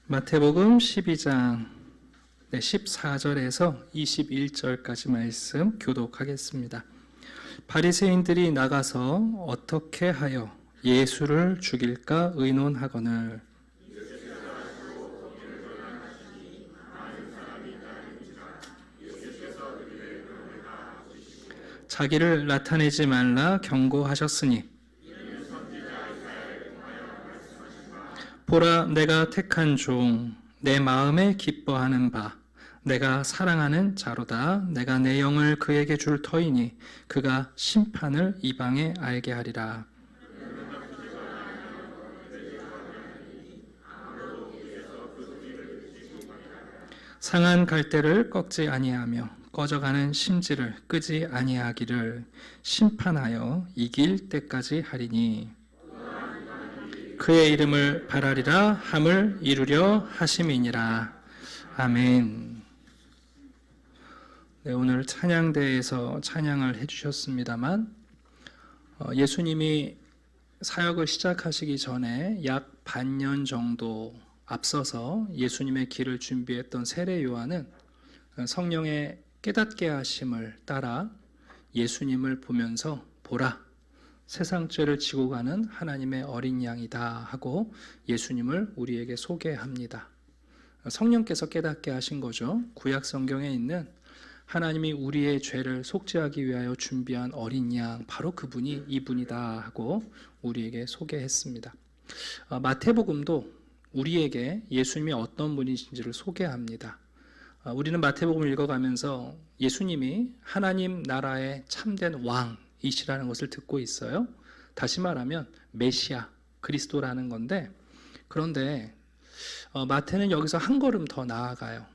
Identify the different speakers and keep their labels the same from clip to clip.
Speaker 1: 마태복음 12장 14절에서 21절까지 말씀 교독하겠습니다. 바리새인들이 나가서 어떻게 하여 예수를 죽일까 의논하거늘 자기를 나타내지 말라 경고하셨으니 보라, 내가 택한 종, 내 마음에 기뻐하는 바, 내가 사랑하는 자로다. 내가 내 영을 그에게 줄 터이니 그가 심판을 이방에 알게 하리라. 상한 갈대를 꺾지 아니하며 꺼져가는 심지를 끄지 아니하기를 심판하여 이길 때까지 하리니 그의 이름을 바라리라 함을 이루려 하심이니라. 아멘. 네, 오늘 찬양대에서 찬양을 해주셨습니다만 예수님이 사역을 시작하시기 전에 약 반년 정도 앞서서 예수님의 길을 준비했던 세례 요한은 성령의 깨닫게 하심을 따라 예수님을 보면서 보라, 세상 죄를 지고 가는 하나님의 어린 양이다 하고 예수님을 우리에게 소개합니다. 성령께서 깨닫게 하신 거죠. 구약 성경에 있는 하나님이 우리의 죄를 속죄하기 위하여 준비한 어린 양, 바로 그분이 이분이다 하고 우리에게 소개했습니다. 마태복음도 우리에게 예수님이 어떤 분이신지를 소개합니다. 우리는 마태복음을 읽어가면서 예수님이 하나님 나라의 참된 왕이시라는 것을 듣고 있어요. 다시 말하면 메시아, 그리스도라는 건데, 그런데 마태는 여기서 한 걸음 더 나아가요.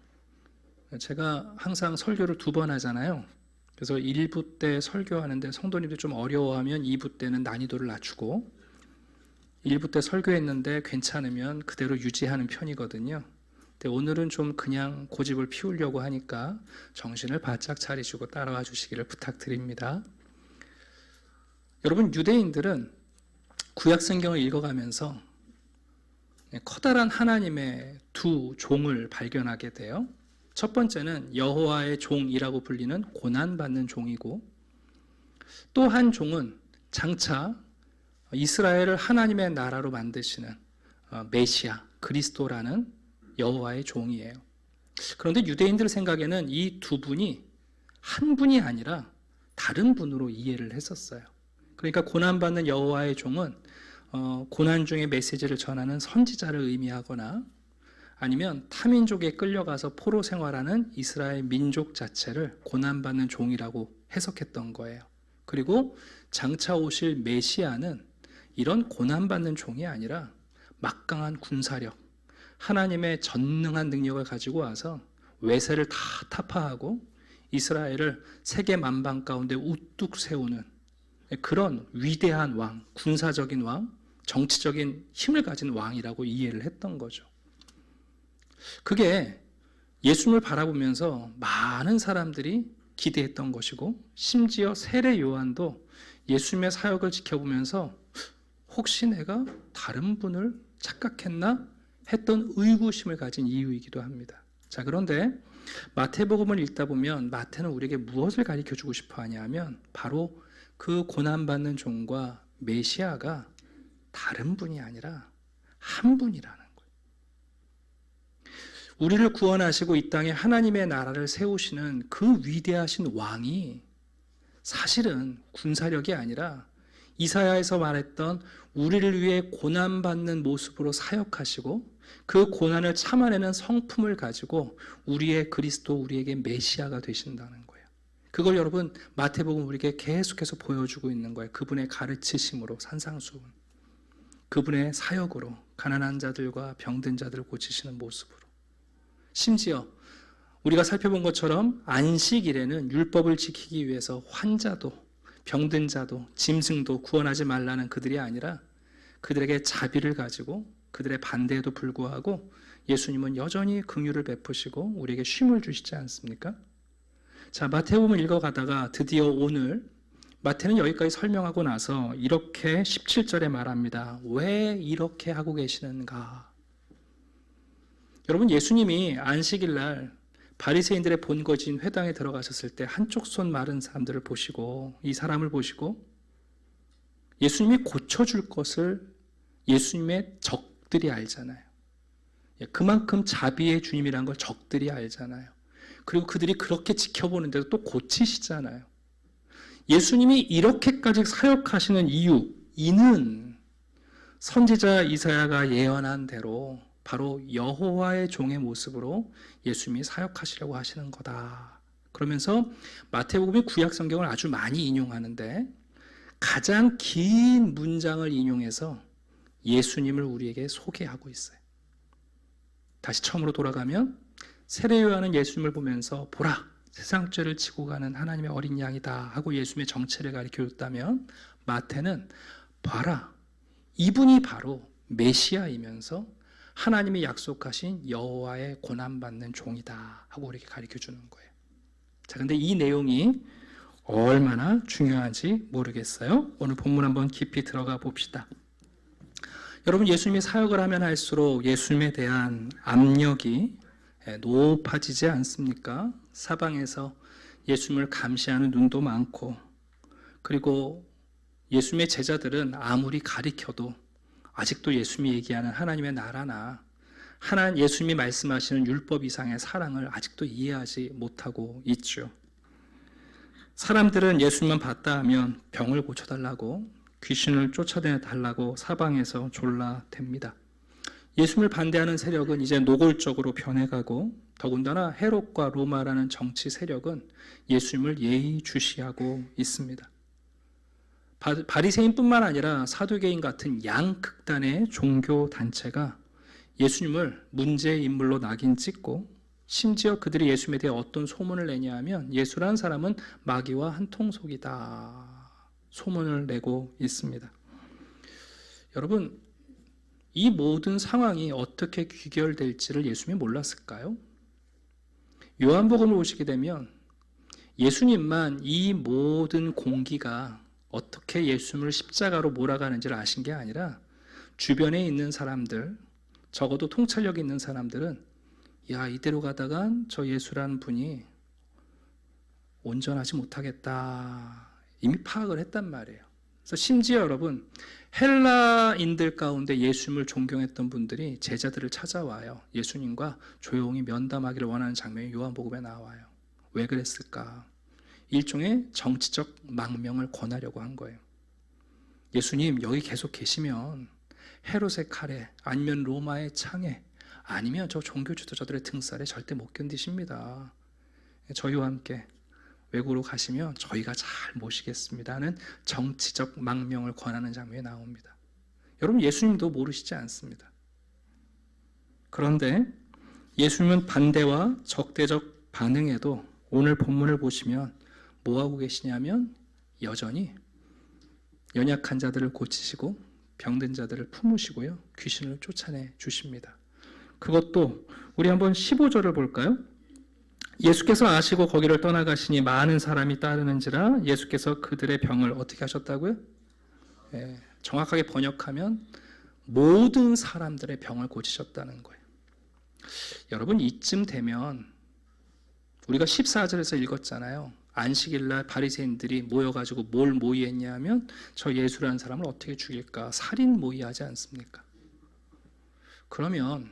Speaker 1: 제가 항상 설교를 2번 하잖아요. 그래서 1부 때 설교하는데 성도님들 좀 어려워하면 2부 때는 난이도를 낮추고, 1부 때 설교했는데 괜찮으면 그대로 유지하는 편이거든요. 근데 오늘은 좀 그냥 고집을 피우려고 하니까 정신을 바짝 차리시고 따라와 주시기를 부탁드립니다. 여러분, 유대인들은 구약 성경을 읽어가면서 커다란 하나님의 두 종을 발견하게 돼요. 첫 번째는 여호와의 종이라고 불리는 고난받는 종이고, 또 한 종은 장차 이스라엘을 하나님의 나라로 만드시는 메시아, 그리스도라는 여호와의 종이에요. 그런데 유대인들 생각에는 이 두 분이 한 분이 아니라 다른 분으로 이해를 했었어요. 그러니까 고난받는 여호와의 종은 고난 중에 메시지를 전하는 선지자를 의미하거나 아니면 타민족에 끌려가서 포로 생활하는 이스라엘 민족 자체를 고난받는 종이라고 해석했던 거예요. 그리고 장차 오실 메시아는 이런 고난받는 종이 아니라 막강한 군사력, 하나님의 전능한 능력을 가지고 와서 외세를 다 타파하고 이스라엘을 세계 만방 가운데 우뚝 세우는 그런 위대한 왕, 군사적인 왕, 정치적인 힘을 가진 왕이라고 이해를 했던 거죠. 그게 예수님을 바라보면서 많은 사람들이 기대했던 것이고, 심지어 세례 요한도 예수님의 사역을 지켜보면서 혹시 내가 다른 분을 착각했나 했던 의구심을 가진 이유이기도 합니다. 자, 그런데 마태복음을 읽다 보면 마태는 우리에게 무엇을 가르쳐주고 싶어 하냐면 바로 그 고난받는 종과 메시아가 다른 분이 아니라 한 분이라는 거예요. 우리를 구원하시고 이 땅에 하나님의 나라를 세우시는 그 위대하신 왕이 사실은 군사력이 아니라 이사야에서 말했던 우리를 위해 고난받는 모습으로 사역하시고 그 고난을 참아내는 성품을 가지고 우리의 그리스도, 우리에게 메시아가 되신다는 거예요. 그걸 여러분 마태복음 우리에게 계속해서 보여주고 있는 거예요. 그분의 가르치심으로, 산상수훈, 그분의 사역으로 가난한 자들과 병든 자들을 고치시는 모습으로, 심지어 우리가 살펴본 것처럼 안식일에는 율법을 지키기 위해서 환자도 병든 자도 짐승도 구원하지 말라는 그들이 아니라 그들에게 자비를 가지고 그들의 반대에도 불구하고 예수님은 여전히 긍휼을 베푸시고 우리에게 쉼을 주시지 않습니까? 자, 마태복음을 읽어가다가 드디어 오늘 마태는 여기까지 설명하고 나서 이렇게 17절에 말합니다. 왜 이렇게 하고 계시는가? 여러분, 예수님이 안식일 날 바리새인들의 본거지인 회당에 들어가셨을 때 한쪽 손 마른 사람들을 보시고, 이 사람을 보시고 예수님이 고쳐줄 것을 예수님의 적들이 알잖아요. 그만큼 자비의 주님이라는 걸 적들이 알잖아요. 그리고 그들이 그렇게 지켜보는데도 또 고치시잖아요. 예수님이 이렇게까지 사역하시는 이유, 이는 선지자 이사야가 예언한 대로 바로 여호와의 종의 모습으로 예수님이 사역하시려고 하시는 거다. 그러면서 마태복음이 구약 성경을 아주 많이 인용하는데 가장 긴 문장을 인용해서 예수님을 우리에게 소개하고 있어요. 다시 처음으로 돌아가면 세례 요한은 예수님을 보면서 보라, 세상 죄를 지고 가는 하나님의 어린 양이다 하고 예수님의 정체를 가르쳐줬다면, 마태는 봐라, 이분이 바로 메시아이면서 하나님이 약속하신 여호와의 고난받는 종이다 하고 우리에게 가르쳐주는 거예요. 자, 근데 이 내용이 얼마나 중요한지 모르겠어요. 오늘 본문 한번 깊이 들어가 봅시다. 여러분, 예수님이 사역을 하면 할수록 예수님에 대한 압력이 높아지지 않습니까? 사방에서 예수님을 감시하는 눈도 많고, 그리고 예수님의 제자들은 아무리 가리켜도 아직도 예수님이 얘기하는 하나님의 나라나 예수님이 말씀하시는 율법 이상의 사랑을 아직도 이해하지 못하고 있죠. 사람들은 예수님만 봤다 하면 병을 고쳐달라고, 귀신을 쫓아내달라고 사방에서 졸라댑니다. 예수님을 반대하는 세력은 이제 노골적으로 변해가고, 더군다나 헤롯과 로마라는 정치 세력은 예수님을 예의주시하고 있습니다. 바리새인뿐만 아니라 사두개인 같은 양극단의 종교 단체가 예수님을 문제의 인물로 낙인 찍고, 심지어 그들이 예수님에 대해 어떤 소문을 내냐 하면 예수라는 사람은 마귀와 한통속이다 소문을 내고 있습니다. 여러분, 이 모든 상황이 어떻게 귀결될지를 예수님이 몰랐을까요? 요한복음을 보시게 되면 예수님만 이 모든 공기가 어떻게 예수님을 십자가로 몰아가는지를 아신 게 아니라 주변에 있는 사람들, 적어도 통찰력 있는 사람들은 야, 이대로 가다간 저 예수라는 분이 온전하지 못하겠다 이미 파악을 했단 말이에요. 그래서 심지어 여러분, 헬라인들 가운데 예수님을 존경했던 분들이 제자들을 찾아와요. 예수님과 조용히 면담하기를 원하는 장면이 요한복음에 나와요. 왜 그랬을까? 일종의 정치적 망명을 권하려고 한 거예요. 예수님, 여기 계속 계시면 헤롯의 칼에, 아니면 로마의 창에, 아니면 저 종교 지도자들의 등살에 절대 못 견디십니다. 저희와 함께 외국으로 가시면 저희가 잘 모시겠습니다 하는 정치적 망명을 권하는 장면이 나옵니다. 여러분, 예수님도 모르시지 않습니다. 그런데 예수님은 반대와 적대적 반응에도 오늘 본문을 보시면 뭐하고 계시냐면 여전히 연약한 자들을 고치시고 병든 자들을 품으시고요, 귀신을 쫓아내 주십니다. 그것도 우리 한번 15절을 볼까요? 예수께서 아시고 거기를 떠나가시니 많은 사람이 따르는지라 예수께서 그들의 병을 어떻게 하셨다고요? 정확하게 번역하면 모든 사람들의 병을 고치셨다는 거예요. 여러분, 이쯤 되면 우리가 14절에서 읽었잖아요. 안식일날 바리새인들이 모여가지고 뭘 모의했냐 하면 저 예수라는 사람을 어떻게 죽일까 살인 모의하지 않습니까? 그러면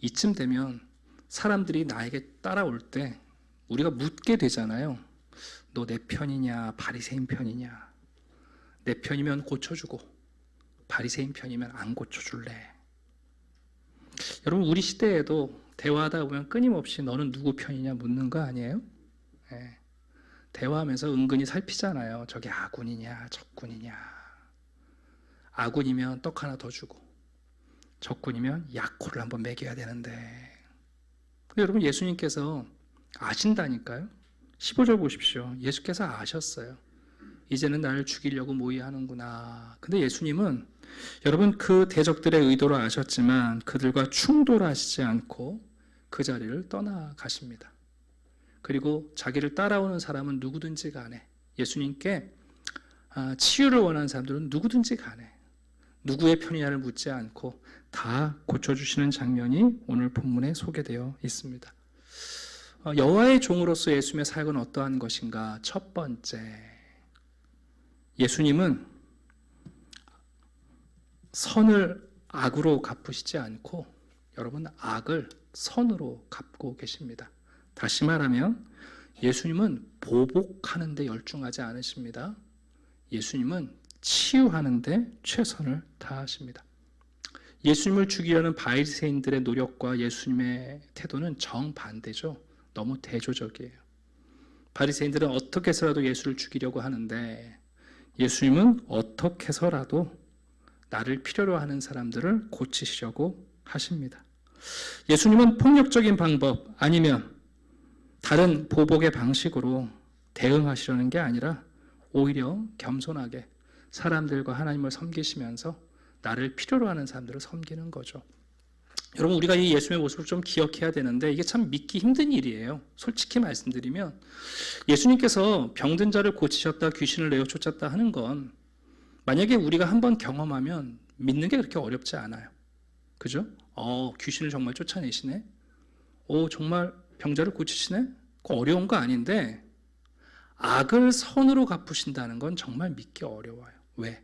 Speaker 1: 이쯤 되면 사람들이 나에게 따라올 때 우리가 묻게 되잖아요. 너 내 편이냐 바리새인 편이냐? 내 편이면 고쳐주고 바리새인 편이면 안 고쳐줄래? 여러분, 우리 시대에도 대화하다 보면 끊임없이 너는 누구 편이냐 묻는 거 아니에요? 네. 대화하면서 은근히 살피잖아요. 저게 아군이냐 적군이냐. 아군이면 떡 하나 더 주고 적군이면 약호를 한번 먹여야 되는데. 근데 여러분, 예수님께서 아신다니까요. 15절 보십시오. 예수께서 아셨어요. 이제는 나를 죽이려고 모의하는구나. 근데 예수님은 여러분 그 대적들의 의도를 아셨지만 그들과 충돌하시지 않고 그 자리를 떠나가십니다. 그리고 자기를 따라오는 사람은 누구든지 간에, 예수님께 치유를 원하는 사람들은 누구든지 간에 누구의 편이냐를 묻지 않고 다 고쳐주시는 장면이 오늘 본문에 소개되어 있습니다. 여호와의 종으로서 예수님의 사역은 어떠한 것인가? 첫 번째, 예수님은 선을 악으로 갚으시지 않고 여러분 악을 선으로 갚고 계십니다. 다시 말하면 예수님은 보복하는 데 열중하지 않으십니다. 예수님은 치유하는 데 최선을 다하십니다. 예수님을 죽이려는 바리새인들의 노력과 예수님의 태도는 정반대죠. 너무 대조적이에요. 바리새인들은 어떻게 해서라도 예수를 죽이려고 하는데 예수님은 어떻게 해서라도 나를 필요로 하는 사람들을 고치시려고 하십니다. 예수님은 폭력적인 방법 아니면 다른 보복의 방식으로 대응하시려는 게 아니라 오히려 겸손하게 사람들과 하나님을 섬기시면서 나를 필요로 하는 사람들을 섬기는 거죠. 여러분, 우리가 이 예수님의 모습을 좀 기억해야 되는데 이게 참 믿기 힘든 일이에요. 솔직히 말씀드리면 예수님께서 병든 자를 고치셨다, 귀신을 내어쫓았다 하는 건 만약에 우리가 한번 경험하면 믿는 게 그렇게 어렵지 않아요. 그죠? 귀신을 정말 쫓아내시네? 정말 병자를 고치시네? 그거 어려운 거 아닌데 악을 선으로 갚으신다는 건 정말 믿기 어려워요. 왜?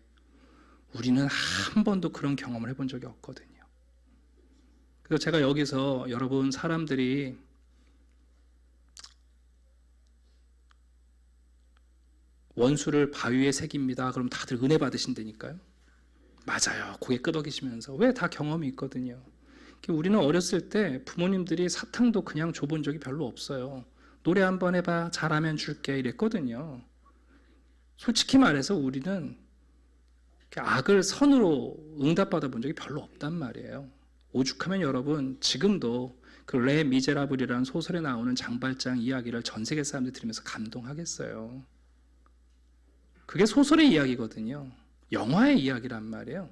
Speaker 1: 우리는 한 번도 그런 경험을 해본 적이 없거든요. 그래서 제가 여기서 여러분 사람들이 원수를 바위에 새깁니다. 그럼 다들 은혜 받으신다니까요. 맞아요. 고개 끄덕이시면서. 왜? 다 경험이 있거든요. 우리는 어렸을 때 부모님들이 사탕도 그냥 줘본 적이 별로 없어요. 노래 한번 해봐. 잘하면 줄게. 이랬거든요. 솔직히 말해서 우리는 악을 선으로 응답받아 본 적이 별로 없단 말이에요. 오죽하면 여러분 지금도 그 레 미제라블이라는 소설에 나오는 장발장 이야기를 전 세계 사람들이 들으면서 감동하겠어요. 그게 소설의 이야기거든요. 영화의 이야기란 말이에요.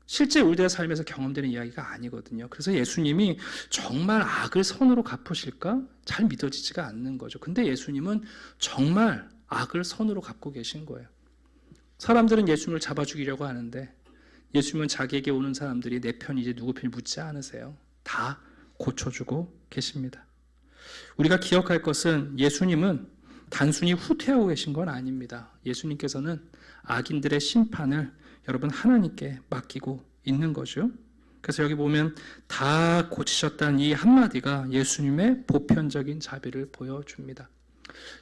Speaker 1: 실제 우리들의 삶에서 경험되는 이야기가 아니거든요. 그래서 예수님이 정말 악을 선으로 갚으실까? 잘 믿어지지가 않는 거죠. 근데 예수님은 정말 악을 선으로 갚고 계신 거예요. 사람들은 예수님을 잡아 죽이려고 하는데 예수님은 자기에게 오는 사람들이 내 편이지 누구 편이 묻지 않으세요. 다 고쳐주고 계십니다. 우리가 기억할 것은 예수님은 단순히 후퇴하고 계신 건 아닙니다. 예수님께서는 악인들의 심판을 여러분 하나님께 맡기고 있는 거죠. 그래서 여기 보면 다 고치셨다는 이 한마디가 예수님의 보편적인 자비를 보여줍니다.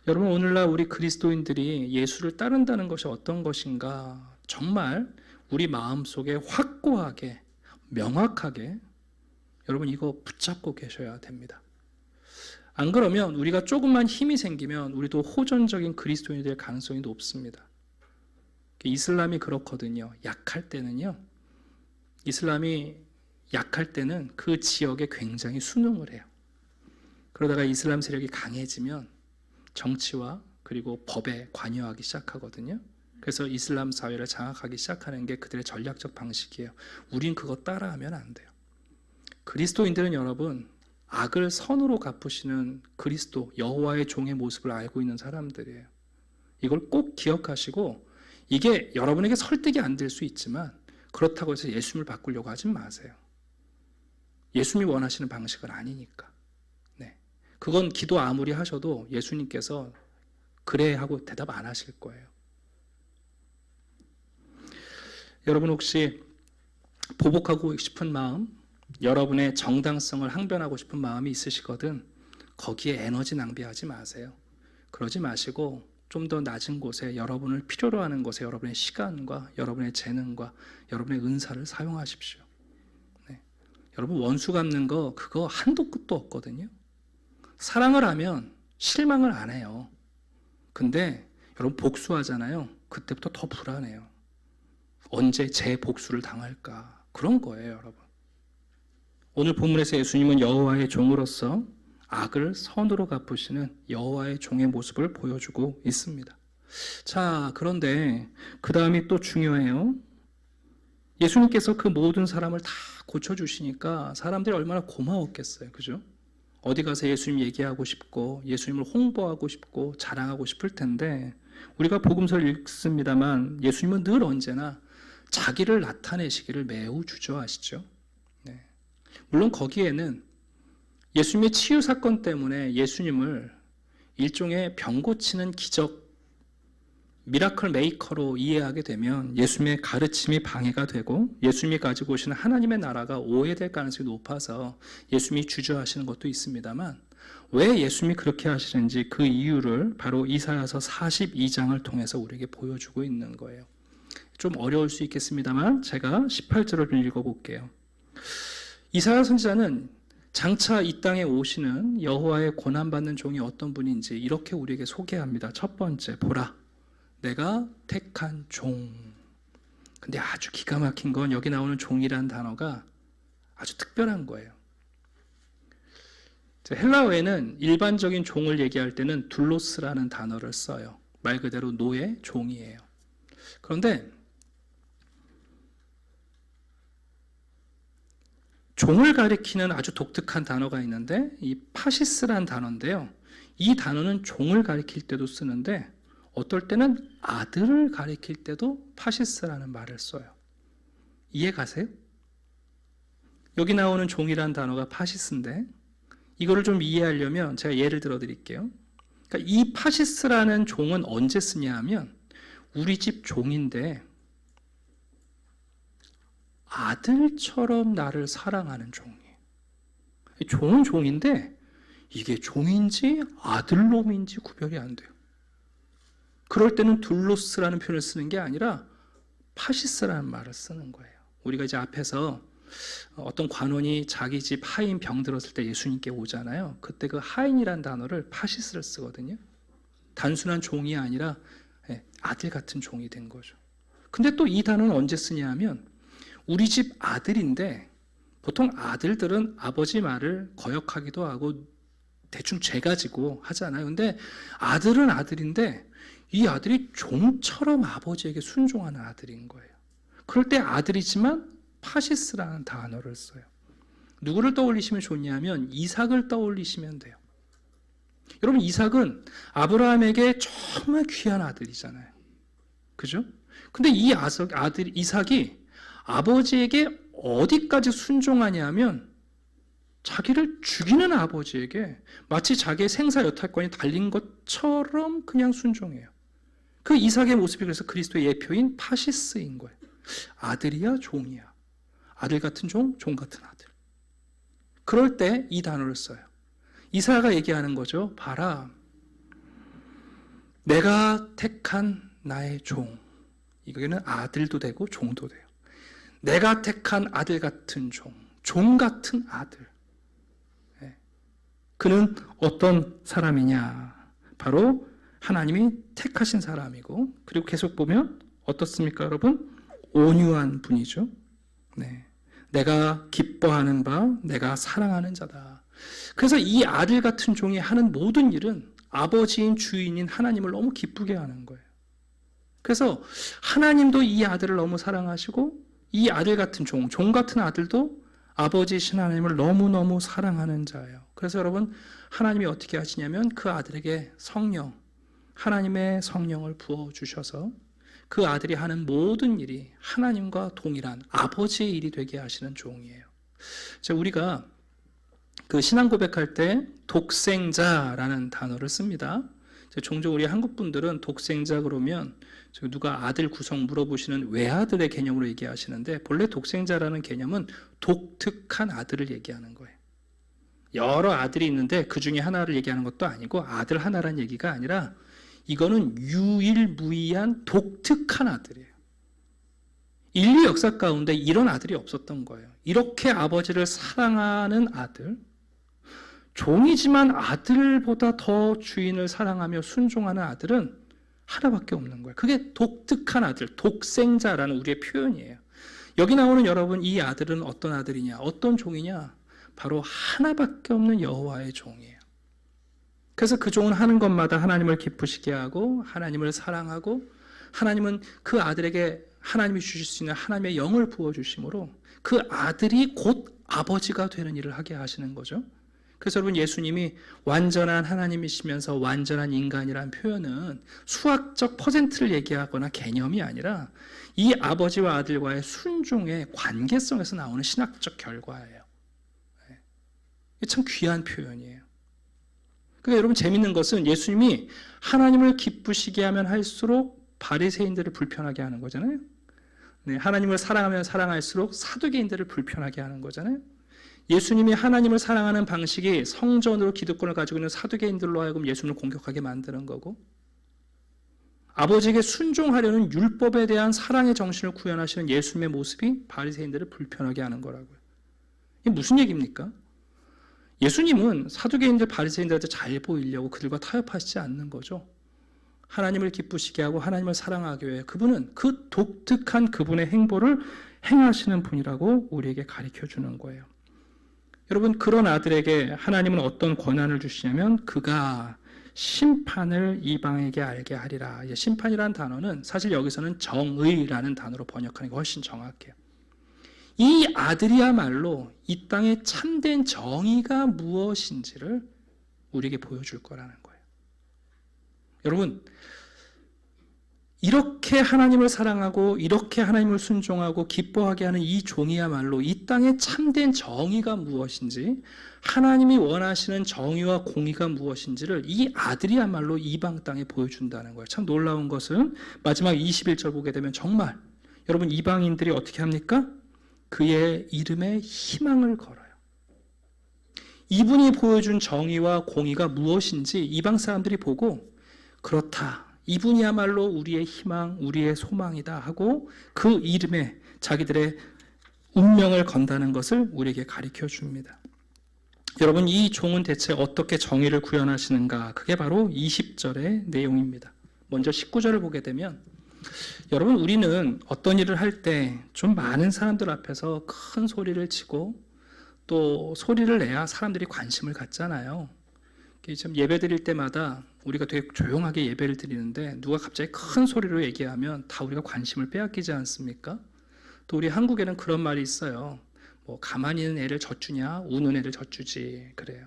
Speaker 1: 여러분, 오늘날 우리 그리스도인들이 예수를 따른다는 것이 어떤 것인가 정말 우리 마음속에 확고하게 명확하게 여러분 이거 붙잡고 계셔야 됩니다. 안 그러면 우리가 조금만 힘이 생기면 우리도 호전적인 그리스도인이 될 가능성이 높습니다. 이슬람이 그렇거든요. 약할 때는요. 이슬람이 약할 때는 그 지역에 굉장히 순응을 해요. 그러다가 이슬람 세력이 강해지면 정치와 그리고 법에 관여하기 시작하거든요. 그래서 이슬람 사회를 장악하기 시작하는 게 그들의 전략적 방식이에요. 우린 그거 따라하면 안 돼요. 그리스도인들은 여러분 악을 선으로 갚으시는 그리스도 여호와의 종의 모습을 알고 있는 사람들이에요. 이걸 꼭 기억하시고 이게 여러분에게 설득이 안 될 수 있지만 그렇다고 해서 예수님을 바꾸려고 하지 마세요. 예수님이 원하시는 방식은 아니니까. 네. 그건 기도 아무리 하셔도 예수님께서 그래 하고 대답 안 하실 거예요. 여러분 혹시 보복하고 싶은 마음, 여러분의 정당성을 항변하고 싶은 마음이 있으시거든 거기에 에너지 낭비하지 마세요. 그러지 마시고 좀 더 낮은 곳에 여러분을 필요로 하는 곳에 여러분의 시간과 여러분의 재능과 여러분의 은사를 사용하십시오. 네. 여러분 원수 갚는 거 그거 한도 끝도 없거든요. 사랑을 하면 실망을 안 해요. 근데 여러분 복수하잖아요. 그때부터 더 불안해요. 언제 제 복수를 당할까? 그런 거예요, 여러분. 오늘 본문에서 예수님은 여호와의 종으로서 악을 선으로 갚으시는 여호와의 종의 모습을 보여주고 있습니다. 자, 그런데 그 다음이 또 중요해요. 예수님께서 그 모든 사람을 다 고쳐주시니까 사람들이 얼마나 고마웠겠어요. 그죠? 어디 가서 예수님 얘기하고 싶고 예수님을 홍보하고 싶고 자랑하고 싶을 텐데 우리가 복음서를 읽습니다만 예수님은 늘 언제나 자기를 나타내시기를 매우 주저하시죠. 네. 물론 거기에는 예수님의 치유 사건 때문에 예수님을 일종의 병 고치는 기적, 미라클 메이커로 이해하게 되면 예수님의 가르침이 방해가 되고 예수님이 가지고 오시는 하나님의 나라가 오해될 가능성이 높아서 예수님이 주저하시는 것도 있습니다만, 왜 예수님이 그렇게 하시는지 그 이유를 바로 이사야서 42장을 통해서 우리에게 보여주고 있는 거예요. 좀 어려울 수 있겠습니다만 제가 18절을 읽어볼게요. 이사야 선지자는 장차 이 땅에 오시는 여호와의 고난받는 종이 어떤 분인지 이렇게 우리에게 소개합니다. 첫 번째, 보라, 내가 택한 종. 근데 아주 기가 막힌 건 여기 나오는 종이라는 단어가 아주 특별한 거예요. 헬라어에는 일반적인 종을 얘기할 때는 둘로스라는 단어를 써요. 말 그대로 노예, 종이에요. 그런데 종을 가리키는 아주 독특한 단어가 있는데 이 파시스라는 단어인데요. 이 단어는 종을 가리킬 때도 쓰는데 어떨 때는 아들을 가리킬 때도 파시스라는 말을 써요. 이해 가세요? 여기 나오는 종이라는 단어가 파시스인데 이거를 좀 이해하려면 제가 예를 들어 드릴게요. 그러니까 이 파시스라는 종은 언제 쓰냐 하면 우리 집 종인데 아들처럼 나를 사랑하는 종이에요. 종은 종인데 이게 종인지 아들놈인지 구별이 안 돼요. 그럴 때는 둘로스라는 표현을 쓰는 게 아니라 파시스라는 말을 쓰는 거예요. 우리가 이제 앞에서 어떤 관원이 자기 집 하인 병 들었을 때 예수님께 오잖아요. 그때 그 하인이라는 단어를 파시스를 쓰거든요. 단순한 종이 아니라 아들 같은 종이 된 거죠. 근데 또 이 단어는 언제 쓰냐 하면 우리 집 아들인데 보통 아들들은 아버지 말을 거역하기도 하고 대충 죄가지고 하잖아요. 근데 아들은 아들인데 이 아들이 종처럼 아버지에게 순종하는 아들인 거예요. 그럴 때 아들이지만 파시스라는 단어를 써요. 누구를 떠올리시면 좋냐면 이삭을 떠올리시면 돼요. 여러분, 이삭은 아브라함에게 정말 귀한 아들이잖아요. 그죠? 근데 이 아들 이삭이 아버지에게 어디까지 순종하냐면 자기를 죽이는 아버지에게 마치 자기의 생사 여탈권이 달린 것처럼 그냥 순종해요. 그 이삭의 모습이 그래서 그리스도의 예표인 파시스인 거예요. 아들이야 종이야. 아들 같은 종, 종 같은 아들. 그럴 때 이 단어를 써요. 이사야가 얘기하는 거죠. 봐라, 내가 택한 나의 종. 이거는 아들도 되고 종도 돼요. 내가 택한 아들 같은 종, 종 같은 아들. 그는 어떤 사람이냐? 바로 하나님이 택하신 사람이고, 그리고 계속 보면 어떻습니까, 여러분? 온유한 분이죠. 네. 내가 기뻐하는 바, 내가 사랑하는 자다. 그래서 이 아들 같은 종이 하는 모든 일은 아버지인 주인인 하나님을 너무 기쁘게 하는 거예요. 그래서 하나님도 이 아들을 너무 사랑하시고 이 아들 같은 종, 종 같은 아들도 아버지이신 하나님을 너무너무 사랑하는 자예요. 그래서 여러분, 하나님이 어떻게 하시냐면 그 아들에게 성령, 하나님의 성령을 부어주셔서 그 아들이 하는 모든 일이 하나님과 동일한 아버지의 일이 되게 하시는 종이에요. 우리가 그 신앙 고백할 때 독생자라는 단어를 씁니다. 종종 우리 한국 분들은 독생자 그러면 누가 아들 구성 물어보시는 외아들의 개념으로 얘기하시는데, 본래 독생자라는 개념은 독특한 아들을 얘기하는 거예요. 여러 아들이 있는데 그 중에 하나를 얘기하는 것도 아니고 아들 하나라는 얘기가 아니라 이거는 유일무이한 독특한 아들이에요. 인류 역사 가운데 이런 아들이 없었던 거예요. 이렇게 아버지를 사랑하는 아들, 종이지만 아들보다 더 주인을 사랑하며 순종하는 아들은 하나밖에 없는 거예요. 그게 독특한 아들, 독생자라는 우리의 표현이에요. 여기 나오는 여러분, 이 아들은 어떤 아들이냐, 어떤 종이냐? 바로 하나밖에 없는 여호와의 종이에요. 그래서 그 종은 하는 것마다 하나님을 기쁘시게 하고 하나님을 사랑하고, 하나님은 그 아들에게 하나님이 주실 수 있는 하나님의 영을 부어주심으로 그 아들이 곧 아버지가 되는 일을 하게 하시는 거죠. 그래서 여러분 예수님이 완전한 하나님이시면서 완전한 인간이란 표현은 수학적 퍼센트를 얘기하거나 개념이 아니라 이 아버지와 아들과의 순종의 관계성에서 나오는 신학적 결과예요. 이게 참 귀한 표현이에요. 그러니까 여러분 재밌는 것은 예수님이 하나님을 기쁘시게 하면 할수록 바리새인들을 불편하게 하는 거잖아요. 네, 하나님을 사랑하면 사랑할수록 사두개인들을 불편하게 하는 거잖아요. 예수님이 하나님을 사랑하는 방식이 성전으로 기득권을 가지고 있는 사두개인들로 하여금 예수님을 공격하게 만드는 거고, 아버지에게 순종하려는 율법에 대한 사랑의 정신을 구현하시는 예수님의 모습이 바리새인들을 불편하게 하는 거라고요. 이게 무슨 얘기입니까? 예수님은 사두개인들 바리새인들한테 잘 보이려고 그들과 타협하시지 않는 거죠. 하나님을 기쁘시게 하고 하나님을 사랑하기 위해 그분은 그 독특한 그분의 행보를 행하시는 분이라고 우리에게 가르쳐 주는 거예요. 여러분, 그런 아들에게 하나님은 어떤 권한을 주시냐면 그가 심판을 이방에게 알게 하리라. 심판이라는 단어는 사실 여기서는 정의라는 단어로 번역하는 게 훨씬 정확해요. 이 아들이야말로 이 땅의 참된 정의가 무엇인지를 우리에게 보여줄 거라는 거예요. 여러분, 이렇게 하나님을 사랑하고 이렇게 하나님을 순종하고 기뻐하게 하는 이 종이야말로 이 땅의 참된 정의가 무엇인지, 하나님이 원하시는 정의와 공의가 무엇인지를 이 아들이야말로 이방 땅에 보여준다는 거예요. 참 놀라운 것은 마지막 21절 보게 되면 정말 여러분 이방인들이 어떻게 합니까? 그의 이름에 희망을 걸어요. 이분이 보여준 정의와 공의가 무엇인지 이방 사람들이 보고 그렇다, 이분이야말로 우리의 희망, 우리의 소망이다 하고 그 이름에 자기들의 운명을 건다는 것을 우리에게 가르쳐 줍니다. 여러분, 이 종은 대체 어떻게 정의를 구현하시는가? 그게 바로 20절의 내용입니다. 먼저 19절을 보게 되면, 여러분, 우리는 어떤 일을 할 때 좀 많은 사람들 앞에서 큰 소리를 치고 또 소리를 내야 사람들이 관심을 갖잖아요. 좀 예배 드릴 때마다 우리가 되게 조용하게 예배를 드리는데 누가 갑자기 큰 소리로 얘기하면 다 우리가 관심을 빼앗기지 않습니까? 또 우리 한국에는 그런 말이 있어요. 뭐 가만히 있는 애를 젖주냐, 우는 애를 젖주지, 그래요.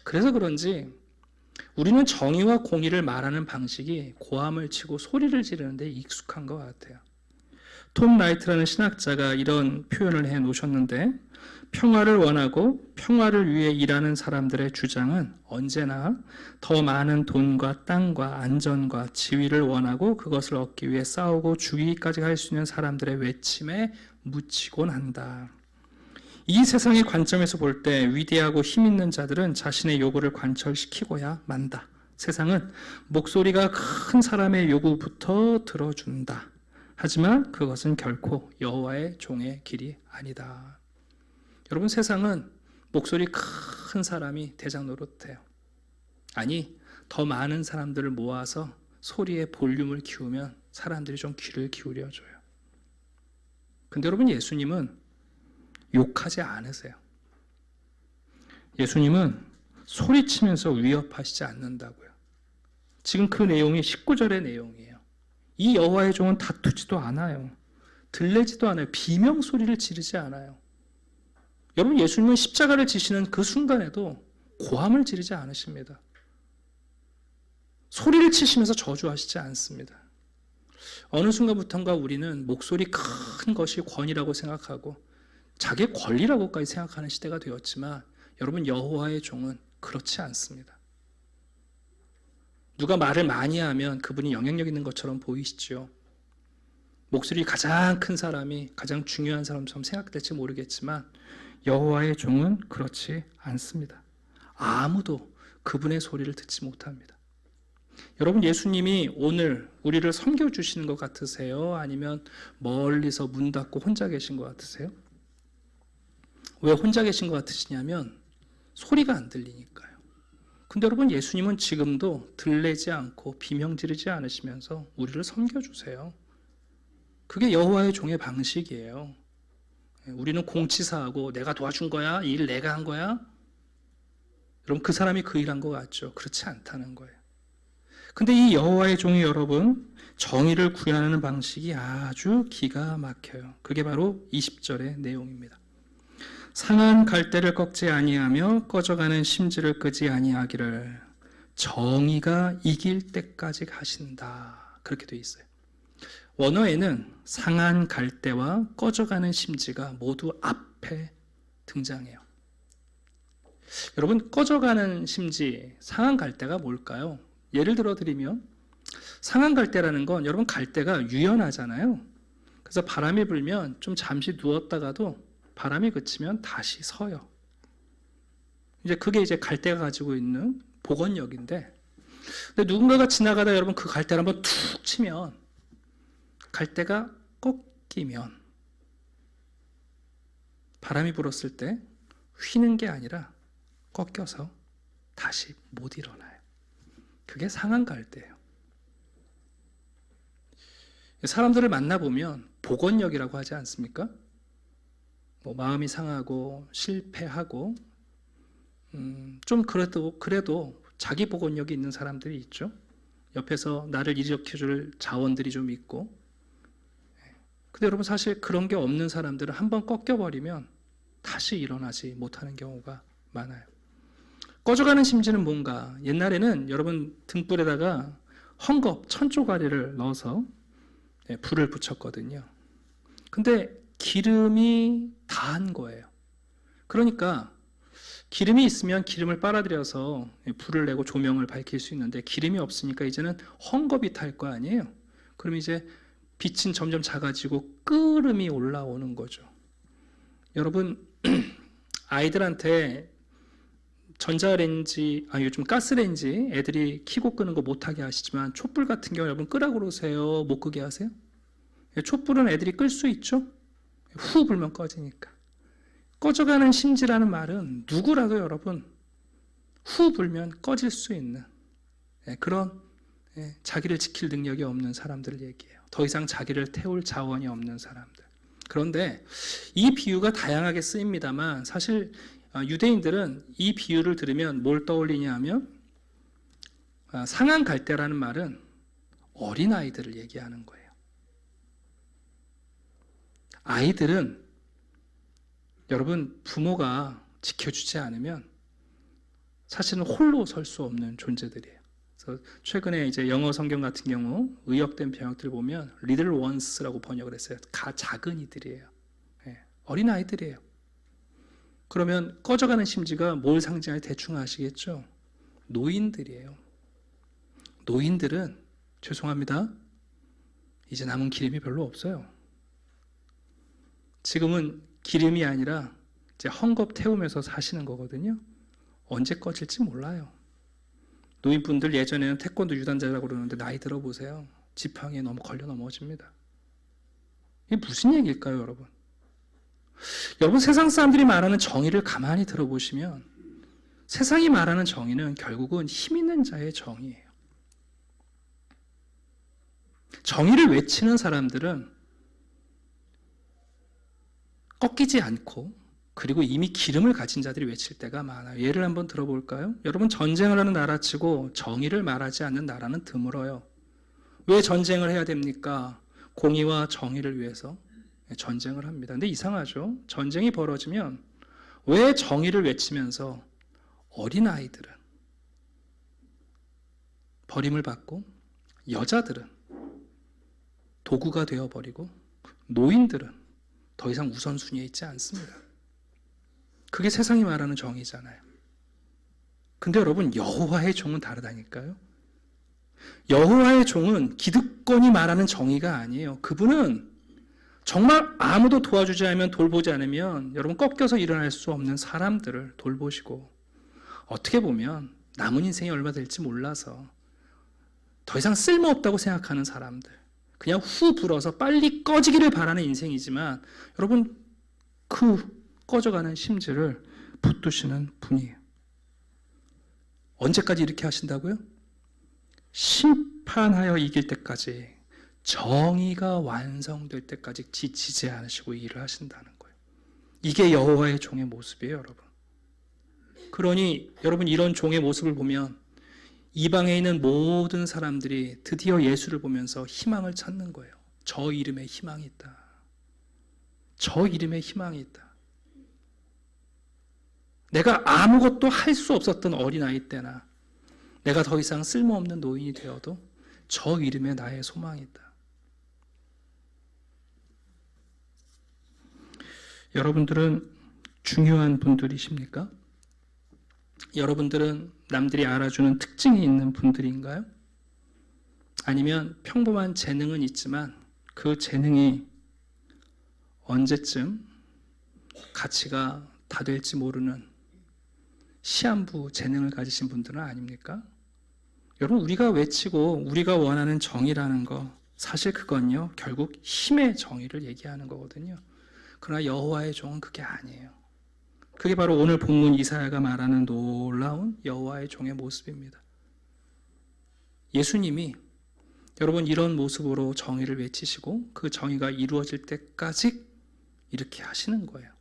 Speaker 1: 그래서 그런지 우리는 정의와 공의를 말하는 방식이 고함을 치고 소리를 지르는 데 익숙한 것 같아요. 톰 라이트라는 신학자가 이런 표현을 해 놓으셨는데, 평화를 원하고 평화를 위해 일하는 사람들의 주장은 언제나 더 많은 돈과 땅과 안전과 지위를 원하고 그것을 얻기 위해 싸우고 죽이기까지 할 수 있는 사람들의 외침에 묻히곤 한다. 이 세상의 관점에서 볼 때 위대하고 힘 있는 자들은 자신의 요구를 관철시키고야 만다. 세상은 목소리가 큰 사람의 요구부터 들어준다. 하지만 그것은 결코 여호와의 종의 길이 아니다. 여러분, 세상은 목소리 큰 사람이 대장 노릇해요. 아니, 더 많은 사람들을 모아서 소리의 볼륨을 키우면 사람들이 좀 귀를 기울여줘요. 근데 여러분, 예수님은 욕하지 않으세요. 예수님은 소리치면서 위협하시지 않는다고요. 지금 그 내용이 19절의 내용이에요. 이 여호와의 종은 다투지도 않아요. 들레지도 않아요. 비명소리를 지르지 않아요. 여러분, 예수님은 십자가를 지시는 그 순간에도 고함을 지르지 않으십니다. 소리를 치시면서 저주하시지 않습니다. 어느 순간부터인가 우리는 목소리 큰 것이 권위라고 생각하고 자기의 권리라고까지 생각하는 시대가 되었지만, 여러분, 여호와의 종은 그렇지 않습니다. 누가 말을 많이 하면 그분이 영향력 있는 것처럼 보이시죠. 목소리 가장 큰 사람이 가장 중요한 사람처럼 생각될지 모르겠지만 여호와의 종은 그렇지 않습니다. 아무도 그분의 소리를 듣지 못합니다. 여러분, 예수님이 오늘 우리를 섬겨주시는 것 같으세요? 아니면 멀리서 문 닫고 혼자 계신 것 같으세요? 왜 혼자 계신 것 같으시냐면 소리가 안 들리니까요. 근데 여러분, 예수님은 지금도 들리지 않고 비명 지르지 않으시면서 우리를 섬겨주세요. 그게 여호와의 종의 방식이에요. 우리는 공치사하고 내가 도와준 거야? 이 일 내가 한 거야? 여러분, 그 사람이 그 일 한 것 같죠? 그렇지 않다는 거예요. 근데 이 여호와의 종이 여러분 정의를 구현하는 방식이 아주 기가 막혀요. 그게 바로 20절의 내용입니다. 상한 갈대를 꺾지 아니하며 꺼져가는 심지를 끄지 아니하기를 정의가 이길 때까지 가신다. 그렇게 되어 있어요. 원어에는 상한 갈대와 꺼져가는 심지가 모두 앞에 등장해요. 여러분, 꺼져가는 심지, 상한 갈대가 뭘까요? 예를 들어 드리면 상한 갈대라는 건 여러분 갈대가 유연하잖아요. 그래서 바람이 불면 좀 잠시 누웠다가도 바람이 그치면 다시 서요. 그게 이제 갈대가 가지고 있는 복원력인데, 근데 누군가가 지나가다 여러분 그 갈대를 한번 툭 치면 갈대가 꺾이면 바람이 불었을 때 휘는 게 아니라 꺾여서 다시 못 일어나요. 그게 상한 갈대예요. 사람들을 만나보면 복원력이라고 하지 않습니까? 마음이 상하고 실패하고 좀 그래도 자기 복원력이 있는 사람들이 있죠. 옆에서 나를 일으켜줄 자원들이 좀 있고. 근데 여러분 사실 그런 게 없는 사람들은 한번 꺾여버리면 다시 일어나지 못하는 경우가 많아요. 꺼져가는 심지는 뭔가? 옛날에는 여러분 등불에다가 헝겊, 천조가리를 넣어서 불을 붙였거든요. 근데 기름이 다한 거예요. 그러니까 기름이 있으면 기름을 빨아들여서 불을 내고 조명을 밝힐 수 있는데 기름이 없으니까 이제는 헝겊이 탈 거 아니에요. 그럼 이제 빛은 점점 작아지고 끓음이 올라오는 거죠. 여러분 아이들한테 요즘 가스레인지 애들이 켜고 끄는 거 못하게 하시지만 촛불 같은 경우 여러분 끄라고 그러세요? 못 끄게 하세요? 촛불은 애들이 끌 수 있죠? 후 불면 꺼지니까. 꺼져가는 심지라는 말은 누구라도 여러분 후 불면 꺼질 수 있는 그런 자기를 지킬 능력이 없는 사람들을 얘기해요. 더 이상 자기를 태울 자원이 없는 사람들. 그런데 이 비유가 다양하게 쓰입니다만 사실 유대인들은 이 비유를 들으면 뭘 떠올리냐 하면 상한 갈대라는 말은 어린아이들을 얘기하는 거예요. 아이들은 여러분 부모가 지켜주지 않으면 사실은 홀로 설 수 없는 존재들이에요. 그래서 최근에 이제 영어 성경 같은 경우 의역된 번역들 보면 little ones라고 번역을 했어요. 작은 이들이에요. 어린 아이들이에요. 그러면 꺼져가는 심지가 뭘 상징하는지 대충 아시겠죠? 노인들이에요. 노인들은 죄송합니다. 이제 남은 기름이 별로 없어요. 지금은 기름이 아니라 이제 헝겊 태우면서 사시는 거거든요. 언제 꺼질지 몰라요. 노인분들 예전에는 태권도 유단자라고 그러는데 나이 들어보세요. 지팡이에 걸려 넘어집니다. 이게 무슨 얘기일까요, 여러분? 여러분 세상 사람들이 말하는 정의를 가만히 들어보시면 세상이 말하는 정의는 결국은 힘 있는 자의 정의예요. 정의를 외치는 사람들은 꺾이지 않고 그리고 이미 기름을 가진 자들이 외칠 때가 많아요. 예를 한번 들어볼까요? 여러분 전쟁을 하는 나라치고 정의를 말하지 않는 나라는 드물어요. 왜 전쟁을 해야 됩니까? 공의와 정의를 위해서 전쟁을 합니다. 근데 이상하죠? 전쟁이 벌어지면 왜 정의를 외치면서 어린아이들은 버림을 받고 여자들은 도구가 되어버리고 노인들은 더 이상 우선순위에 있지 않습니다. 그게 세상이 말하는 정의잖아요. 근데 여러분 여호와의 종은 다르다니까요. 여호와의 종은 기득권이 말하는 정의가 아니에요. 그분은 정말 아무도 도와주지 않으면 돌보지 않으면 여러분 꺾여서 일어날 수 없는 사람들을 돌보시고 어떻게 보면 남은 인생이 얼마 될지 몰라서 더 이상 쓸모없다고 생각하는 사람들 그냥 후 불어서 빨리 꺼지기를 바라는 인생이지만 여러분 그 꺼져가는 심지를 붙드시는 분이에요. 언제까지 이렇게 하신다고요? 심판하여 이길 때까지 정의가 완성될 때까지 지치지 않으시고 일을 하신다는 거예요. 이게 여호와의 종의 모습이에요, 여러분. 그러니 여러분 이런 종의 모습을 보면 이방에 있는 모든 사람들이 드디어 예수를 보면서 희망을 찾는 거예요. 저 이름에 희망이 있다. 저 이름에 희망이 있다. 내가 아무것도 할 수 없었던 어린아이 때나 내가 더 이상 쓸모없는 노인이 되어도 저 이름에 나의 소망이 있다. 여러분들은 중요한 분들이십니까? 여러분들은 남들이 알아주는 특징이 있는 분들인가요? 아니면 평범한 재능은 있지만 그 재능이 언제쯤 가치가 다 될지 모르는 시한부 재능을 가지신 분들은 아닙니까? 여러분, 우리가 외치고 우리가 원하는 정의라는 거, 사실 그건요 결국 힘의 정의를 얘기하는 거거든요. 그러나 여호와의 종은 그게 아니에요. 그게 바로 오늘 본문 이사야가 말하는 놀라운 여호와의 종의 모습입니다. 예수님이 여러분 이런 모습으로 정의를 외치시고 그 정의가 이루어질 때까지 이렇게 하시는 거예요.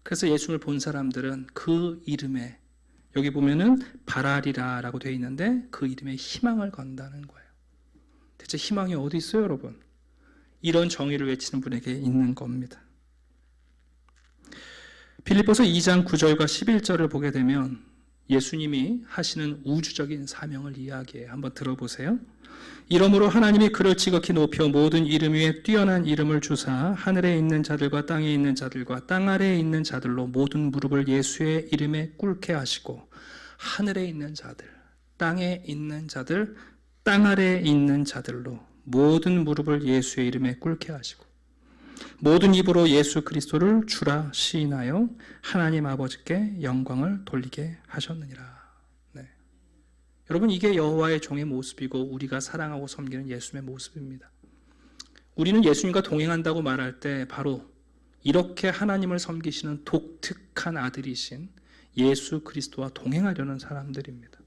Speaker 1: 그래서 예수를 본 사람들은 그 이름에, 여기 보면은 바랄이라라고 되어 있는데 그 이름에 희망을 건다는 거예요. 대체 희망이 어디 있어요, 여러분? 이런 정의를 외치는 분에게 있는 겁니다. 빌립보서 2장 9절과 11절을 보게 되면 예수님이 하시는 우주적인 사명을 이야기해요. 한번 들어보세요. 이러므로 하나님이 그를 지극히 높여 모든 이름 위에 뛰어난 이름을 주사 하늘에 있는 자들과 땅에 있는 자들과 땅 아래에 있는 자들로 모든 무릎을 예수의 이름에 꿇게 하시고, 하늘에 있는 자들, 땅에 있는 자들, 땅 아래에 있는 자들로 모든 무릎을 예수의 이름에 꿇게 하시고, 모든 입으로 예수 그리스도를 주라 시인하여 하나님 아버지께 영광을 돌리게 하셨느니라. 네. 여러분, 이게 여호와의 종의 모습이고 우리가 사랑하고 섬기는 예수님의 모습입니다. 우리는 예수님과 동행한다고 말할 때 바로 이렇게 하나님을 섬기시는 독특한 아들이신 예수 그리스도와 동행하려는 사람들입니다.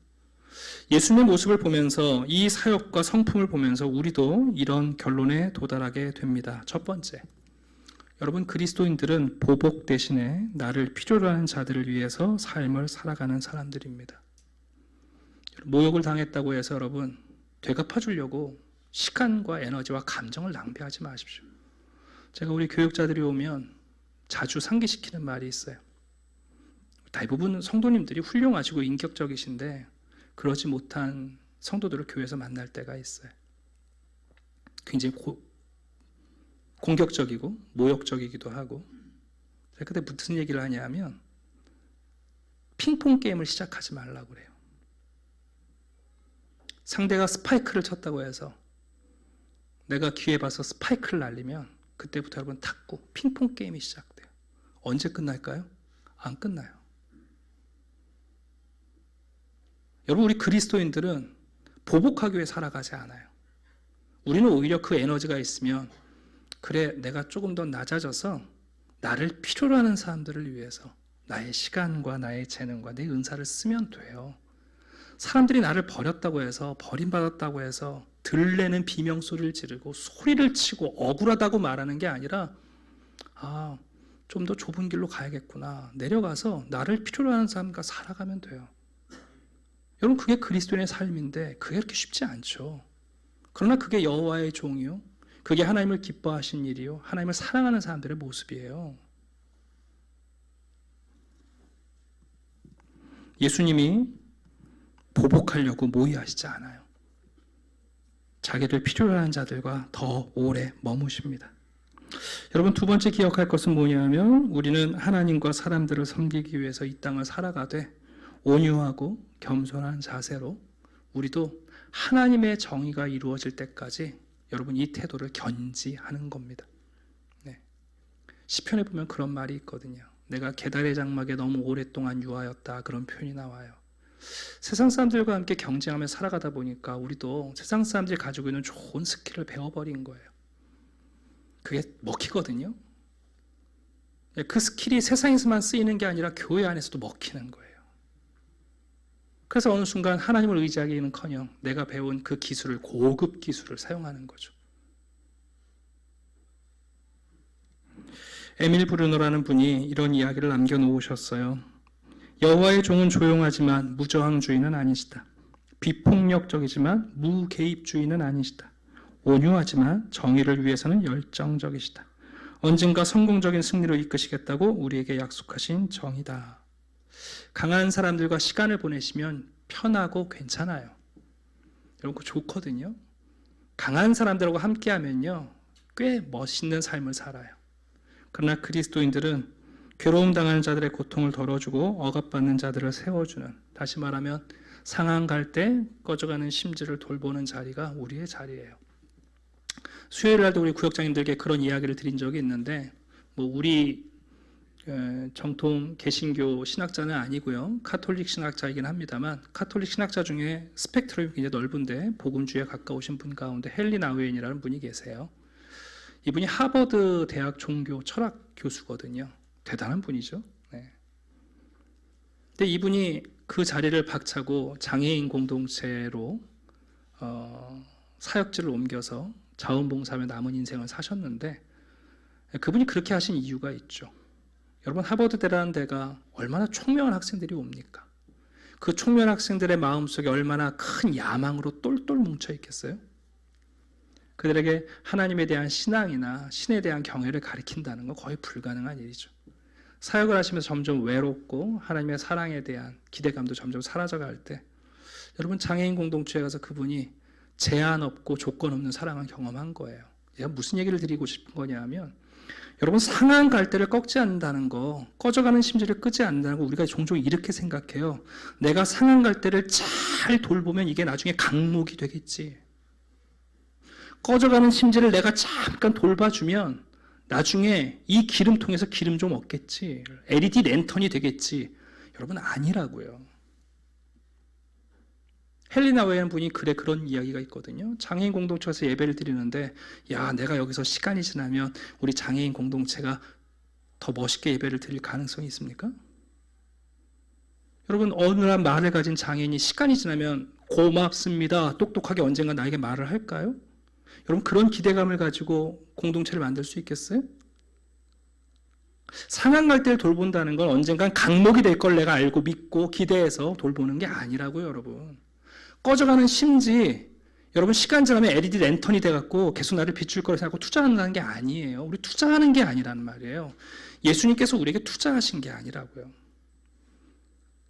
Speaker 1: 예수님의 모습을 보면서, 이 사역과 성품을 보면서 우리도 이런 결론에 도달하게 됩니다. 첫 번째, 여러분, 그리스도인들은 보복 대신에 나를 필요로 하는 자들을 위해서 삶을 살아가는 사람들입니다. 모욕을 당했다고 해서 여러분 되갚아주려고 시간과 에너지와 감정을 낭비하지 마십시오. 제가 우리 교육자들이 오면 자주 상기시키는 말이 있어요. 대부분 성도님들이 훌륭하시고 인격적이신데 그러지 못한 성도들을 교회에서 만날 때가 있어요. 굉장히 공격적이고 모욕적이기도 하고. 제가 그때 무슨 얘기를 하냐면 핑퐁 게임을 시작하지 말라고 그래요. 상대가 스파이크를 쳤다고 해서 내가 기회 봐서 스파이크를 날리면 그때부터 여러분 탁구, 핑퐁 게임이 시작돼요. 언제 끝날까요? 안 끝나요. 여러분, 우리 그리스도인들은 보복하기 위해 살아가지 않아요. 우리는 오히려 그 에너지가 있으면, 그래, 내가 조금 더 낮아져서 나를 필요로 하는 사람들을 위해서 나의 시간과 나의 재능과 내 은사를 쓰면 돼요. 사람들이 나를 버렸다고 해서, 버림받았다고 해서 들레는 비명소리를 지르고 소리를 치고 억울하다고 말하는 게 아니라, 좀 더 좁은 길로 가야겠구나, 내려가서 나를 필요로 하는 사람과 살아가면 돼요. 여러분, 그게 그리스도인의 삶인데 그게 그렇게 쉽지 않죠. 그러나 그게 여호와의 종이요, 그게 하나님을 기뻐하신 일이요, 하나님을 사랑하는 사람들의 모습이에요. 예수님이 보복하려고 모의하시지 않아요. 자기를 필요로 하는 자들과 더 오래 머무십니다. 여러분, 두 번째 기억할 것은 뭐냐면, 우리는 하나님과 사람들을 섬기기 위해서 이 땅을 살아가되 온유하고 겸손한 자세로 우리도 하나님의 정의가 이루어질 때까지 여러분 이 태도를 견지하는 겁니다. 네. 시편에 보면 그런 말이 있거든요. 내가 계달의 장막에 너무 오랫동안 유하였다, 그런 표현이 나와요. 세상 사람들과 함께 경쟁하며 살아가다 보니까 우리도 세상 사람들이 가지고 있는 좋은 스킬을 배워버린 거예요. 그게 먹히거든요. 그 스킬이 세상에서만 쓰이는 게 아니라 교회 안에서도 먹히는 거예요. 그래서 어느 순간 하나님을 의지하기는커녕 내가 배운 그 기술을, 고급 기술을 사용하는 거죠. 에밀 브루노라는 분이 이런 이야기를 남겨놓으셨어요. 여호와의 종은 조용하지만 무저항주의는 아니시다. 비폭력적이지만 무개입주의는 아니시다. 온유하지만 정의를 위해서는 열정적이시다. 언젠가 성공적인 승리로 이끄시겠다고 우리에게 약속하신 정이다. 강한 사람들과 시간을 보내시면 편하고 괜찮아요. 여러분, 그거 좋거든요. 강한 사람들하고 함께 하면요, 꽤 멋있는 삶을 살아요. 그러나 그리스도인들은 괴로움 당하는 자들의 고통을 덜어주고 억압받는 자들을 세워주는, 다시 말하면 상한 갈 때 꺼져가는 심지를 돌보는 자리가 우리의 자리예요. 수요일 날도 우리 구역장님들께 그런 이야기를 드린 적이 있는데, 우리 정통 개신교 신학자는 아니고요, 카톨릭 신학자이긴 합니다만, 카톨릭 신학자 중에 스펙트럼이 굉장히 넓은데 복음주의에 가까우신 분 가운데 헨리 나우엔이라는 분이 계세요. 이분이 하버드 대학 종교 철학 교수거든요. 대단한 분이죠. 네. 근데 이분이 그 자리를 박차고 장애인 공동체로 사역지를 옮겨서 자원봉사하며 남은 인생을 사셨는데, 그분이 그렇게 하신 이유가 있죠. 여러분, 하버드대라는 데가 얼마나 총명한 학생들이 옵니까? 그 총명한 학생들의 마음속에 얼마나 큰 야망으로 똘똘 뭉쳐 있겠어요? 그들에게 하나님에 대한 신앙이나 신에 대한 경외를 가르친다는 건 거의 불가능한 일이죠. 사역을 하시면서 점점 외롭고 하나님의 사랑에 대한 기대감도 점점 사라져갈 때, 여러분, 장애인 공동체에 가서 그분이 제한 없고 조건 없는 사랑을 경험한 거예요. 제가 무슨 얘기를 드리고 싶은 거냐 하면, 여러분, 상한 갈대를 꺾지 않는다는 거, 꺼져가는 심지를 끄지 않는다는 거, 우리가 종종 이렇게 생각해요. 내가 상한 갈대를 잘 돌보면 이게 나중에 강목이 되겠지. 꺼져가는 심지를 내가 잠깐 돌봐주면 나중에 이 기름통에서 기름 좀 얻겠지. LED 랜턴이 되겠지. 여러분, 아니라고요. 헬리나 웨인 분이 그런 이야기가 있거든요. 장애인 공동체에서 예배를 드리는데, 야, 내가 여기서 시간이 지나면 우리 장애인 공동체가 더 멋있게 예배를 드릴 가능성이 있습니까? 여러분, 어느한 말을 가진 장애인이 시간이 지나면 고맙습니다, 똑똑하게 언젠가 나에게 말을 할까요? 여러분, 그런 기대감을 가지고 공동체를 만들 수 있겠어요? 상한 갈대를 돌본다는 건 언젠간 강목이 될 걸 내가 알고 믿고 기대해서 돌보는 게 아니라고요, 여러분. 꺼져가는 심지, 여러분, 시간 지나면 LED 랜턴이 돼갖고 계속 나를 비출 거라 생각하고 투자한다는 게 아니에요. 우리 투자하는 게 아니라는 말이에요. 예수님께서 우리에게 투자하신 게 아니라고요.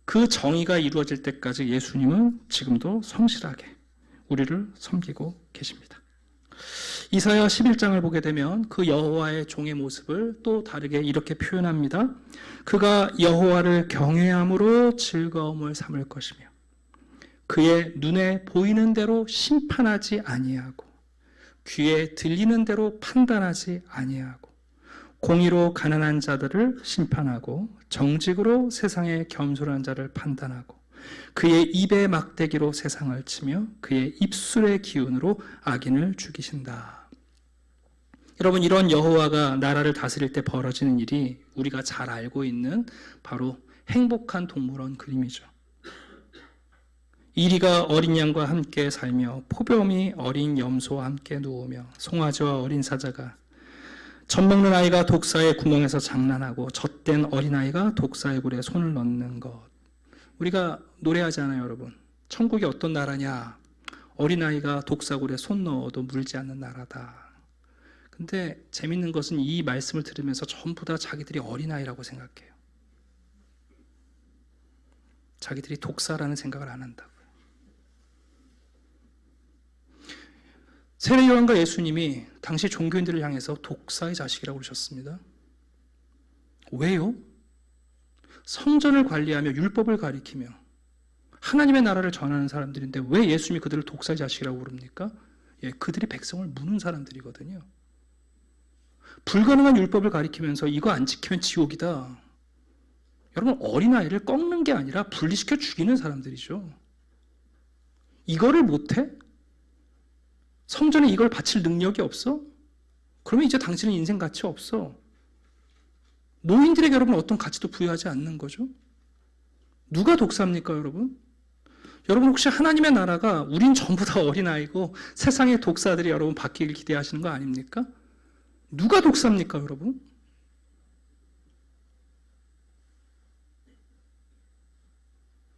Speaker 1: 그 정의가 이루어질 때까지 예수님은 지금도 성실하게 우리를 섬기고 계십니다. 이사야 11장을 보게 되면 그 여호와의 종의 모습을 또 다르게 이렇게 표현합니다. 그가 여호와를 경외함으로 즐거움을 삼을 것이며 그의 눈에 보이는 대로 심판하지 아니하고 귀에 들리는 대로 판단하지 아니하고 공의로 가난한 자들을 심판하고 정직으로 세상의 겸손한 자를 판단하고 그의 입의 막대기로 세상을 치며 그의 입술의 기운으로 악인을 죽이신다. 여러분, 이런 여호와가 나라를 다스릴 때 벌어지는 일이 우리가 잘 알고 있는 바로 행복한 동물원 그림이죠. 이리가 어린 양과 함께 살며 포범이 어린 염소와 함께 누우며 송아지와 어린 사자가 젖먹는 아이가 독사의 구멍에서 장난하고 젖된 어린아이가 독사의 굴에 손을 넣는 것. 우리가 노래하잖아요, 여러분. 천국이 어떤 나라냐? 어린아이가 독사굴에 손 넣어도 물지 않는 나라다. 근데 재밌는 것은 이 말씀을 들으면서 전부 다 자기들이 어린아이라고 생각해요. 자기들이 독사라는 생각을 안 한다고요. 세례 요한과 예수님이 당시 종교인들을 향해서 독사의 자식이라고 그러셨습니다. 왜요? 성전을 관리하며 율법을 가리키며 하나님의 나라를 전하는 사람들인데 왜 예수님이 그들을 독사의 자식이라고 부릅니까? 그들이 백성을 무는 사람들이거든요. 불가능한 율법을 가리키면서 이거 안 지키면 지옥이다. 여러분, 어린아이를 꺾는 게 아니라 분리시켜 죽이는 사람들이죠. 이거를 못해? 성전에 이걸 바칠 능력이 없어? 그러면 이제 당신은 인생 가치 없어. 노인들에게 여러분 어떤 가치도 부여하지 않는 거죠? 누가 독사입니까, 여러분? 여러분, 혹시 하나님의 나라가 우린 전부 다 어린아이고 세상의 독사들이 여러분 바뀌길 기대하시는 거 아닙니까? 누가 독사입니까, 여러분?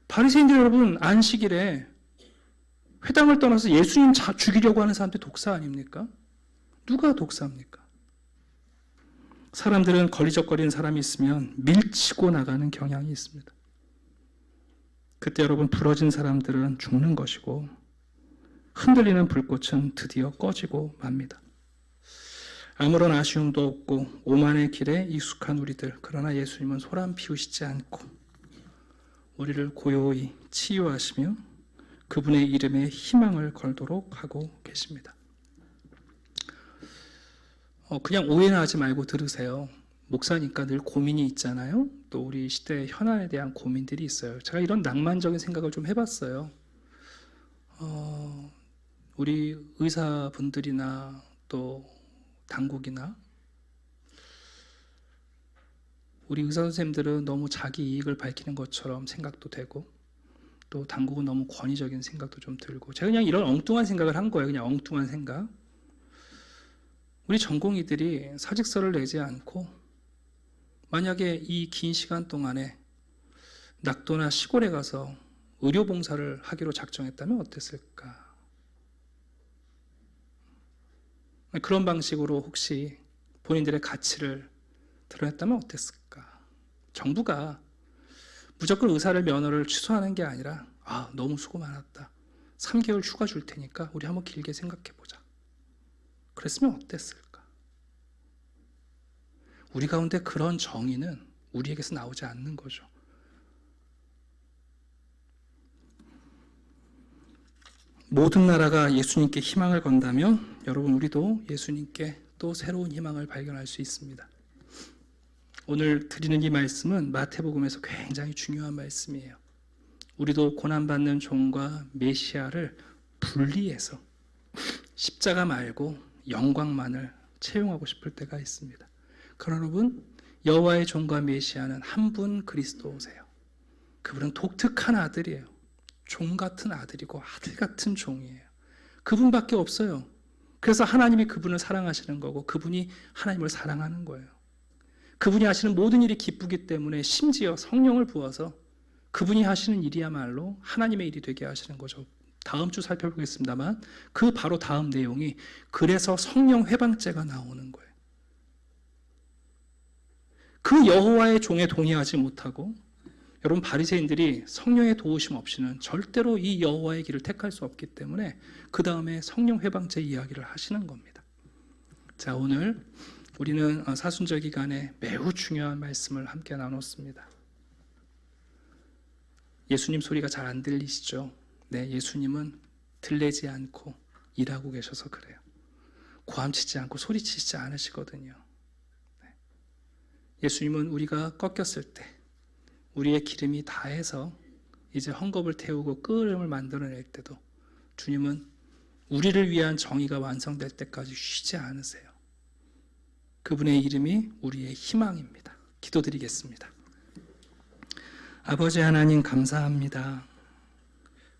Speaker 1: 바리새인들 여러분, 안식일에 회당을 떠나서 예수님 죽이려고 하는 사람들 독사 아닙니까? 누가 독사입니까? 사람들은 걸리적거리는 사람이 있으면 밀치고 나가는 경향이 있습니다. 그때 여러분 부러진 사람들은 죽는 것이고 흔들리는 불꽃은 드디어 꺼지고 맙니다. 아무런 아쉬움도 없고 오만의 길에 익숙한 우리들, 그러나 예수님은 소란 피우시지 않고 우리를 고요히 치유하시며 그분의 이름에 희망을 걸도록 하고 계십니다. 그냥 오해나 하지 말고 들으세요. 목사니까 늘 고민이 있잖아요. 또 우리 시대의 현안에 대한 고민들이 있어요. 제가 이런 낭만적인 생각을 좀 해봤어요. 우리 의사분들이나 또 당국이나 우리 의사 선생님들은 너무 자기 이익을 밝히는 것처럼 생각도 되고 또 당국은 너무 권위적인 생각도 좀 들고 제가 그냥 이런 엉뚱한 생각을 한 거예요. 그냥 엉뚱한 생각. 우리 전공의들이 사직서를 내지 않고 만약에 이 긴 시간 동안에 낙도나 시골에 가서 의료봉사를 하기로 작정했다면 어땠을까? 그런 방식으로 혹시 본인들의 가치를 드러냈다면 어땠을까? 정부가 무조건 의사를 면허를 취소하는 게 아니라 너무 수고 많았다. 3개월 휴가 줄 테니까 우리 한번 길게 생각해 보자. 그랬으면 어땠을까? 우리 가운데 그런 정의는 우리에게서 나오지 않는 거죠. 모든 나라가 예수님께 희망을 건다면 여러분 우리도 예수님께 또 새로운 희망을 발견할 수 있습니다. 오늘 드리는 이 말씀은 마태복음에서 굉장히 중요한 말씀이에요. 우리도 고난받는 종과 메시아를 분리해서 십자가 말고 영광만을 채용하고 싶을 때가 있습니다. 그러나 여러분, 여호와의 종과 메시아는 한 분 그리스도세요. 그분은 독특한 아들이에요. 종 같은 아들이고 아들 같은 종이에요. 그분밖에 없어요. 그래서 하나님이 그분을 사랑하시는 거고 그분이 하나님을 사랑하는 거예요. 그분이 하시는 모든 일이 기쁘기 때문에 심지어 성령을 부어서 그분이 하시는 일이야말로 하나님의 일이 되게 하시는 거죠. 다음 주 살펴보겠습니다만 그 바로 다음 내용이 그래서 성령 회방죄가 나오는 거예요. 그 여호와의 종에 동의하지 못하고 여러분 바리새인들이 성령의 도우심 없이는 절대로 이 여호와의 길을 택할 수 없기 때문에 그 다음에 성령 회방죄 이야기를 하시는 겁니다. 자, 오늘 우리는 사순절 기간에 매우 중요한 말씀을 함께 나눴습니다. 예수님 소리가 잘 안 들리시죠? 네, 예수님은 들리지 않고 일하고 계셔서 그래요. 고함치지 않고 소리치지 않으시거든요. 네. 예수님은 우리가 꺾였을 때 우리의 기름이 다해서 이제 헝겊을 태우고 끓음을 만들어낼 때도 주님은 우리를 위한 정의가 완성될 때까지 쉬지 않으세요. 그분의 이름이 우리의 희망입니다. 기도드리겠습니다. 아버지 하나님 감사합니다.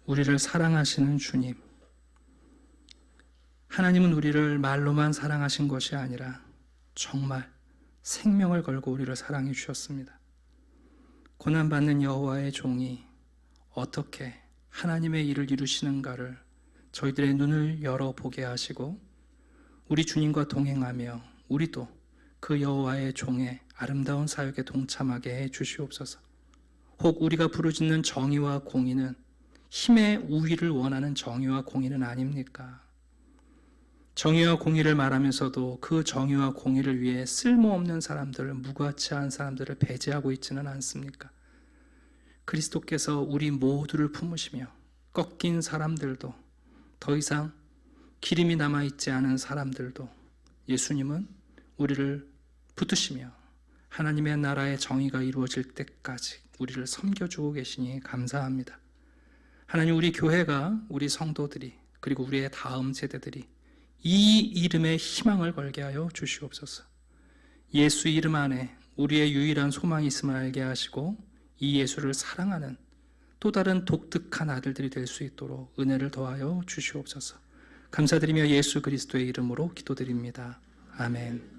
Speaker 1: 우리를 사랑하시는 주님. 하나님은 우리를 말로만 사랑하신 것이 아니라 정말 생명을 걸고 우리를 사랑해 주셨습니다. 고난받는 여호와의 종이 어떻게 하나님의 일을 이루시는가를 저희들의 눈을 열어보게 하시고 우리 주님과 동행하며 우리도 그 여호와의 종의 아름다운 사역에 동참하게 해 주시옵소서. 혹 우리가 부르짖는 정의와 공의는 힘의 우위를 원하는 정의와 공의는 아닙니까? 정의와 공의를 말하면서도 그 정의와 공의를 위해 쓸모없는 사람들을, 무가치한 사람들을 배제하고 있지는 않습니까? 그리스도께서 우리 모두를 품으시며 꺾인 사람들도, 더 이상 기름이 남아있지 않은 사람들도 예수님은 우리를 붙드시며 하나님의 나라의 정의가 이루어질 때까지 우리를 섬겨주고 계시니 감사합니다. 하나님, 우리 교회가, 우리 성도들이, 그리고 우리의 다음 세대들이 이 이름에 희망을 걸게 하여 주시옵소서. 예수 이름 안에 우리의 유일한 소망이 있음을 알게 하시고 이 예수를 사랑하는 또 다른 독특한 아들들이 될 수 있도록 은혜를 더하여 주시옵소서. 감사드리며 예수 그리스도의 이름으로 기도드립니다. 아멘.